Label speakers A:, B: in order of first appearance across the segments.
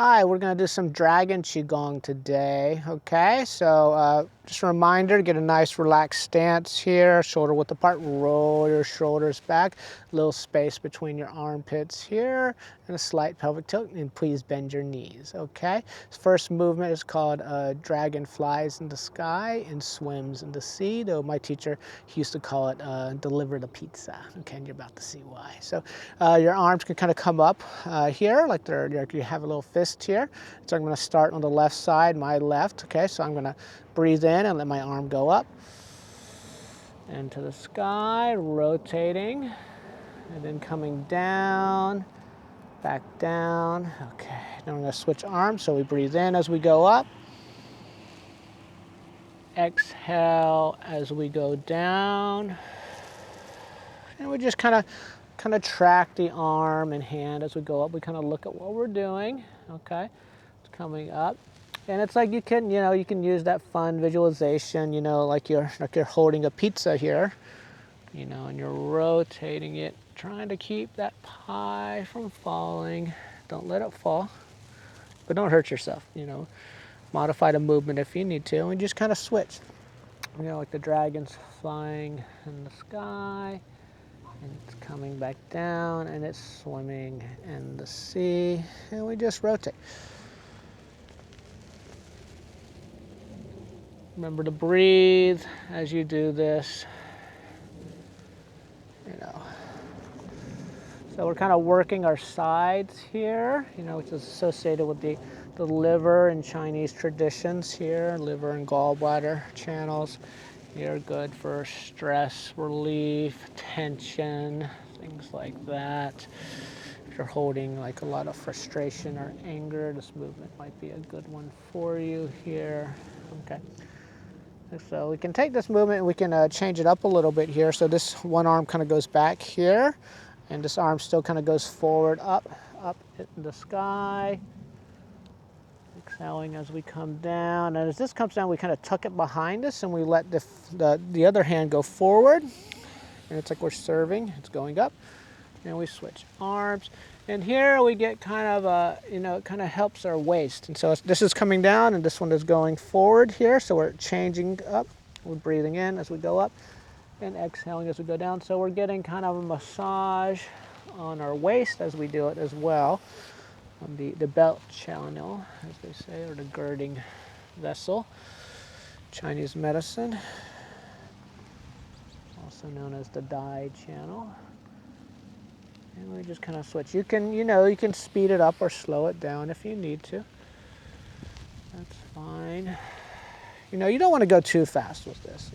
A: Hi, we're going to do some Dragon Qigong today, okay? So just a reminder, get a nice relaxed stance here, shoulder width apart, roll your shoulders back, little space between your armpits here, and a slight pelvic tilt, and please bend your knees, okay? First movement is called Dragon Flies in the Sky and Swims in the Sea, though my teacher, he used to call it Deliver the Pizza, okay? And you're about to see why. So your arms can kind of come up here, like you have a little fist here. So I'm going to start on the left side, my left, okay? So I'm going to breathe in and let my arm go up into the sky, rotating, and then coming down, back down. Okay, now I'm going to switch arms, so we breathe in as we go up. Exhale as we go down. And we just kind of track the arm and hand as we go up. We kind of look at what we're doing, okay? It's coming up. And it's like you can use that fun visualization, like you're holding a pizza here, and you're rotating it, trying to keep that pie from falling. Don't let it fall, but don't hurt yourself, Modify the movement if you need to, and just kind of switch. Like the dragon's flying in the sky, and it's coming back down, and it's swimming in the sea, and we just rotate. Remember to breathe as you do this, So we're kind of working our sides here, which is associated with the liver in Chinese traditions here, liver and gallbladder channels. You're good for stress relief, tension, things like that. If you're holding like a lot of frustration or anger, this movement might be a good one for you here. Okay. So we can take this movement and we can change it up a little bit here. So this one arm kind of goes back here, and this arm still kind of goes forward, up in the sky. Exhaling as we come down. And as this comes down, we kind of tuck it behind us and we let the other hand go forward. And it's like we're serving, it's going up. And we switch arms. And here we get kind of, it kind of helps our waist. And so this is coming down and this one is going forward here. So we're changing up. We're breathing in as we go up and exhaling as we go down. So we're getting kind of a massage on our waist as we do it as well. On the belt channel, as they say, or the girding vessel. Chinese medicine, also known as the Dai channel. And we just kind of switch. You can speed it up or slow it down if you need to. That's fine. You don't want to go too fast with this,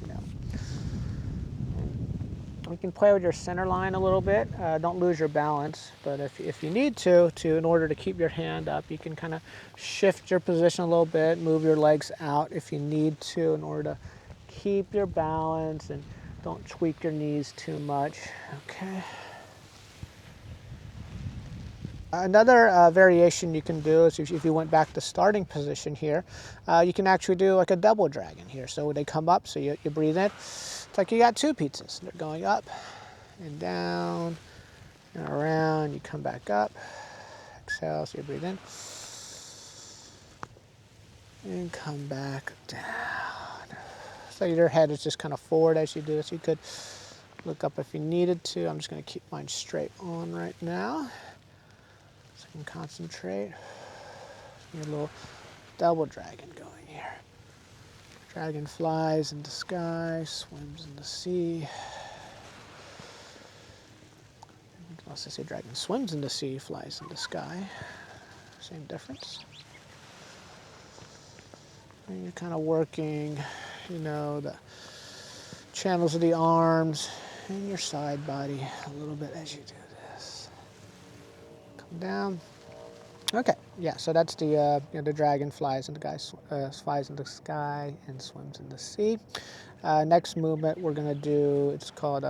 A: You can play with your center line a little bit. Don't lose your balance, but if you need to, in order to keep your hand up, you can kind of shift your position a little bit, move your legs out if you need to in order to keep your balance, and don't tweak your knees too much, okay? Another variation you can do is if you went back to starting position here, you can actually do like a double dragon here. So they come up, so you breathe in. It's like you got two pizzas. They're going up and down and around. You come back up, exhale, so you breathe in. And come back down. So your head is just kind of forward as you do this. You could look up if you needed to. I'm just going to keep mine straight on right now. So you can concentrate. Your little double dragon going here. Dragon flies in the sky, swims in the sea. You can also say dragon swims in the sea, flies in the sky. Same difference. And you're kind of working, the channels of the arms and your side body a little bit as you do this. Come down. Okay, yeah, so that's the dragon flies in the sky and swims in the sea. Next movement we're gonna do, it's called,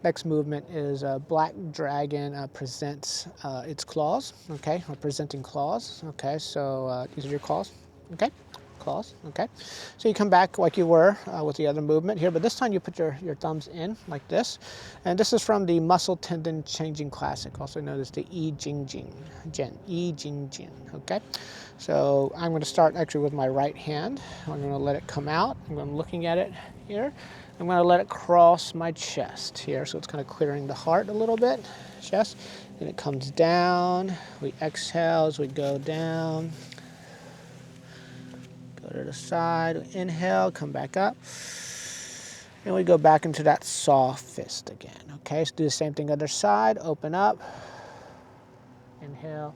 A: next movement is Black Dragon presents its claws, okay, or presenting claws, okay, so these are your claws, okay. claws, okay? So you come back like you were with the other movement here, but this time you put your thumbs in like this. And this is from the Muscle Tendon Changing Classic, also known as the Jin Jing, okay? So I'm going to start actually with my right hand. I'm going to let it come out. I'm looking at it here. I'm going to let it cross my chest here, so it's kind of clearing the heart a little bit, chest. Then it comes down. We exhale as we go down. Go to the side, we inhale, come back up. And we go back into that soft fist again, okay? So do the same thing other side, open up. Inhale,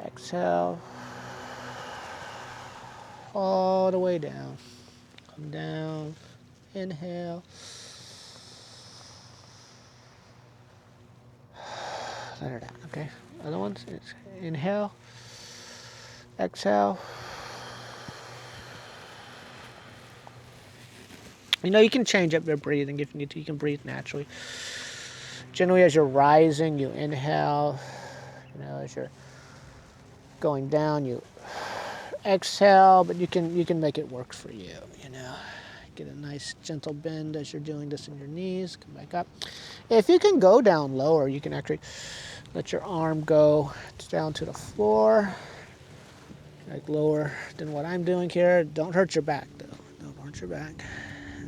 A: exhale. All the way down. Come down, inhale. Let it out, okay? Other ones, inhale, exhale. You know, you can change up your breathing if you need to. You can breathe naturally. Generally, as you're rising, you inhale. You know, as you're going down, you exhale, but you can make it work for you, you know. Get a nice gentle bend as you're doing this in your knees. Come back up. If you can go down lower, you can actually let your arm go down to the floor, like lower than what I'm doing here. Don't hurt your back, though. Don't hurt your back.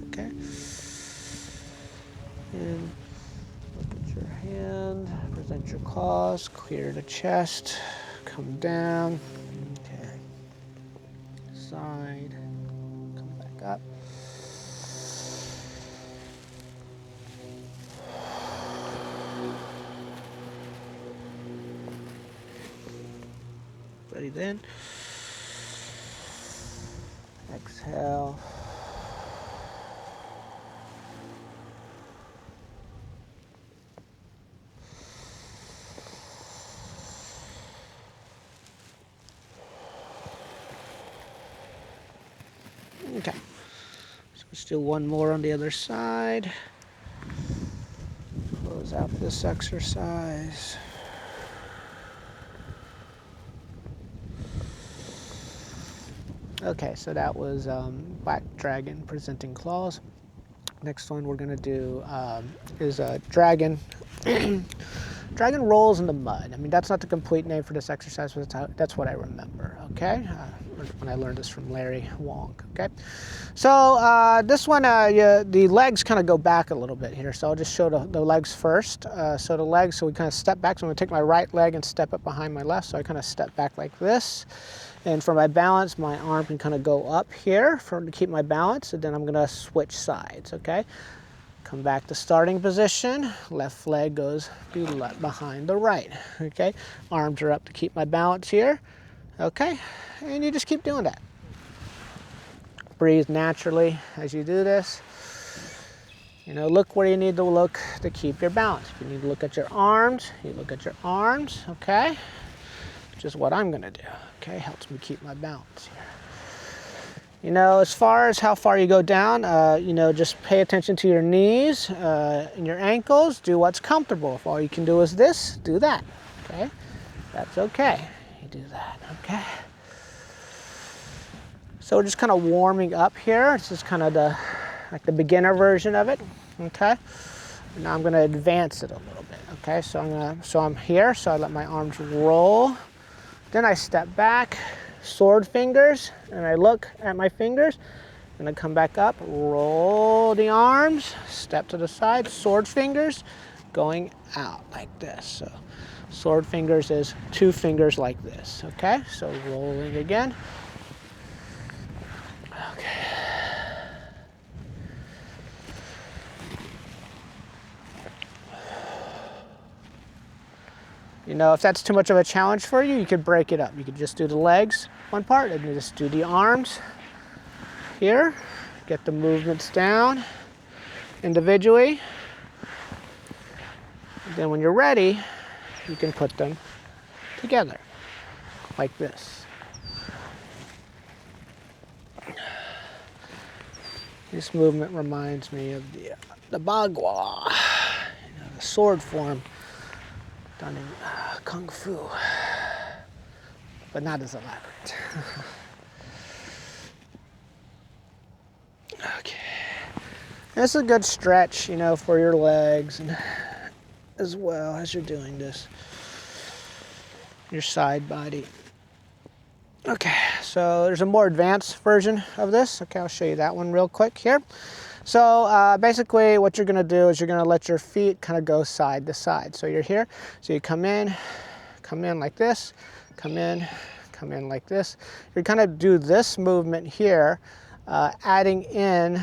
A: Okay. And look at your hand. Present your claws. Clear the chest. Come down. Okay. Side. Come back up. Breathe in. Exhale. Okay. So let's do one more on the other side. Close out this exercise. Okay, so that was Black Dragon presenting claws. Next one we're going to do is Dragon. Dragon rolls in the mud. I mean, that's not the complete name for this exercise, but that's what I remember, okay? When I learned this from Larry Wong, okay? So this one, the legs kind of go back a little bit here, so I'll just show the legs first. So the legs, so we kind of step back. So I'm going to take my right leg and step it behind my left, so I kind of step back like this. And for my balance, my arm can kind of go up here to keep my balance, and then I'm going to switch sides, okay? Come back to starting position. Left leg goes behind the right, okay? Arms are up to keep my balance here, okay? And you just keep doing that. Breathe naturally as you do this. You know, look where you need to look to keep your balance. If you need to look at your arms, you look at your arms, okay? Which is what I'm gonna do, okay? Helps me keep my balance here. You know, as far as how far you go down, you know, just pay attention to your knees and your ankles. Do what's comfortable. If all you can do is this, do that, okay? That's okay. You do that, okay? So we're just kind of warming up here. This is kind of like the beginner version of it, okay? And now I'm going to advance it a little bit, okay? So I'm here, so I let my arms roll. Then I step back, sword fingers, and I look at my fingers. And I come back up, roll the arms, step to the side, sword fingers, going out like this. So sword fingers is two fingers like this, okay? So rolling again. Okay. You know, if that's too much of a challenge for you, you could break it up. You could just do the legs one part, and just do the arms here. Get the movements down individually. And then when you're ready, you can put them together like this. This movement reminds me of the bagua, you know, the sword form done in Kung Fu, but not as elaborate. And this is a good stretch, you know, for your legs and as well as you're doing this, your side body. Okay, so there's a more advanced version of this. Okay, I'll show you that one real quick here. So basically what you're gonna do is you're gonna let your feet kind of go side to side. So you're here, so you come in like this, come in like this. You kind of do this movement here, adding in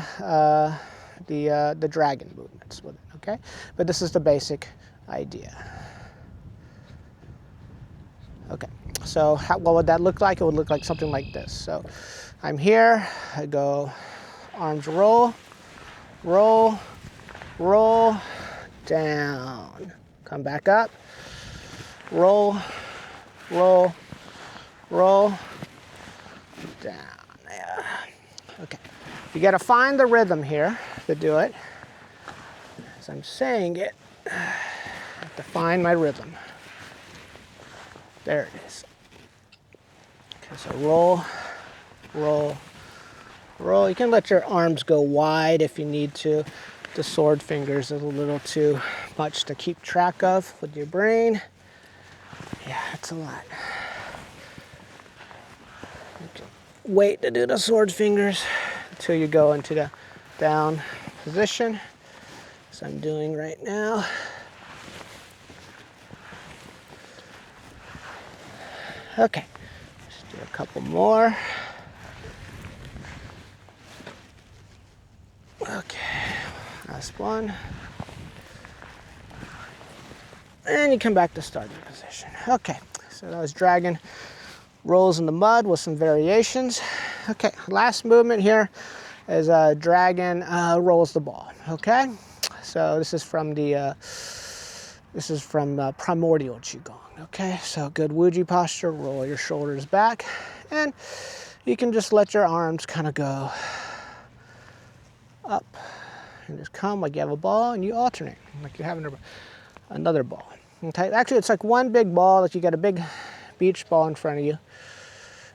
A: the dragon movements with it, okay? But this is the basic idea. Okay, so what would that look like? It would look like something like this. So I'm here, I go arms roll, roll, roll, down. Come back up, roll, roll, roll, down. Yeah. Okay, you gotta find the rhythm here to do it. As I'm saying it, I have to find my rhythm. There it is. Okay, so roll, roll, roll. You can let your arms go wide if you need to. The sword fingers is a little too much to keep track of with your brain. Yeah, it's a lot. Okay. Wait to do the sword fingers until you go into the down position, as I'm doing right now. Okay, just do a couple more. Okay, last one. And you come back to starting position. Okay, so that was dragon rolls in the mud with some variations. Okay, last movement here is dragon rolls the ball. Okay, so this is from the Primordial Qigong. Okay, so good Wuji posture. Roll your shoulders back, and you can just let your arms kind of go up and just come like you have a ball, and you alternate like you're having another ball. Okay, actually it's like one big ball, like you got a big beach ball in front of you,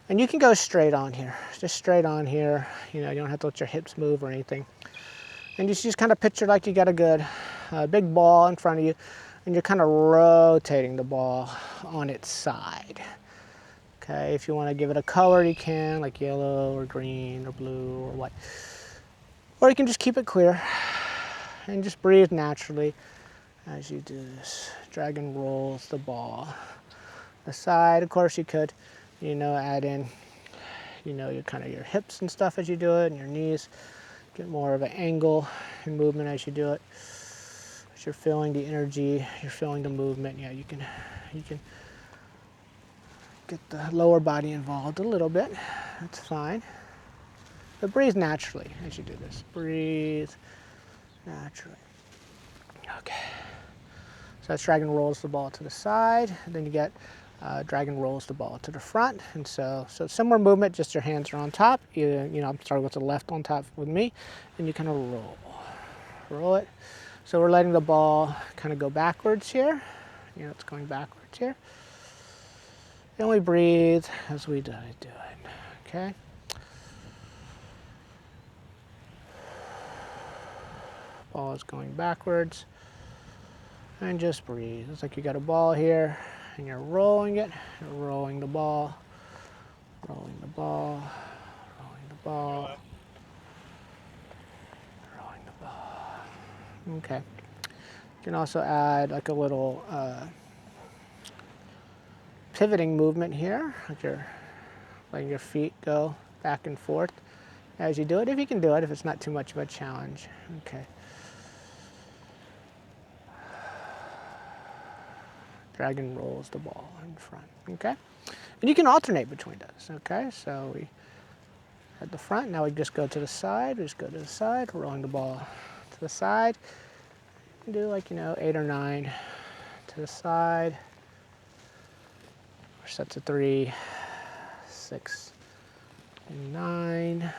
A: and you can go straight on here, just straight on here. You know, you don't have to let your hips move or anything, and you just kind of picture like you got a good big ball in front of you, and you're kind of rotating the ball on its side. Okay, if you want to give it a color, you can, like yellow or green or blue or what. Or you can just keep it clear and just breathe naturally as you do this. Dragon rolls the ball. The side, of course, you could, you know, add in, you know, your hips and stuff as you do it, and your knees. Get more of an angle and movement as you do it. As you're feeling the energy, you're feeling the movement. Yeah, you can get the lower body involved a little bit. That's fine. But breathe naturally as you do this. Breathe naturally. Okay. So that's dragon rolls the ball to the side. And then you get dragon rolls the ball to the front. And so similar movement, just your hands are on top. You know, I'm starting with the left on top with me. And you kind of roll it. So we're letting the ball kind of go backwards here. You know, it's going backwards here. And we breathe as we do it, okay? Ball is going backwards. And just breathe. It's like you got a ball here, and you're rolling it. You're rolling the ball, rolling the ball, rolling the ball, rolling the ball. Okay. You can also add like a little pivoting movement here, like you're letting your feet go back and forth as you do it, if you can do it, if it's not too much of a challenge. Okay. Dragon rolls the ball in front, okay? And you can alternate between those, okay? So we at the front, now we just go to the side, we just go to the side, rolling the ball to the side. You can do like, you know, 8 or 9 to the side. Or sets of 3, 6, and 9. Then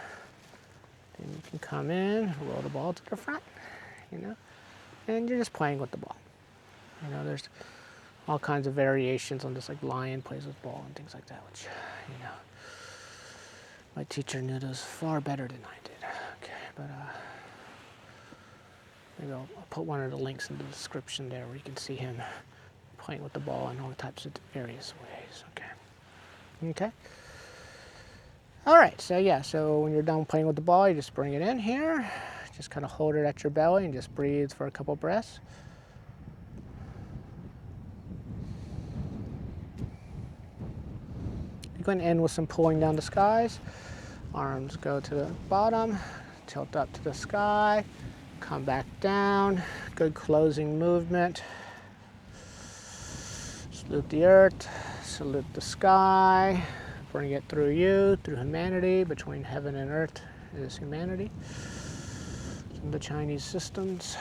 A: you can come in, roll the ball to the front, you know? And you're just playing with the ball. You know, there's all kinds of variations on this, like lion plays with ball and things like that, which, you know, my teacher knew those far better than I did. Okay, but Maybe I'll put one of the links in the description there where you can see him playing with the ball in all types of various ways. Okay. Okay. All right, so yeah, so when you're done playing with the ball, you just bring it in here. Just kind of hold it at your belly and just breathe for a couple breaths. You're going to end with some pulling down the skies. Arms go to the bottom, tilt up to the sky, come back down. Good closing movement. Salute the earth, salute the sky. Bring it through you, through humanity. Between heaven and earth is humanity. In the Chinese systems.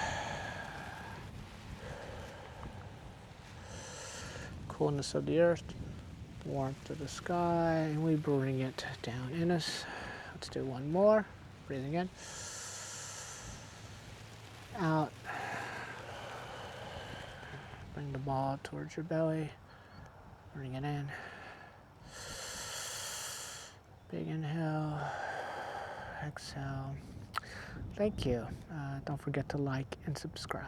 A: Coolness of the earth, warmth of the sky, and we bring it down in us. Let's do one more. Breathing in, out. Bring the ball towards your belly. Bring it in. Big inhale, exhale. Thank you. Don't forget to like and subscribe.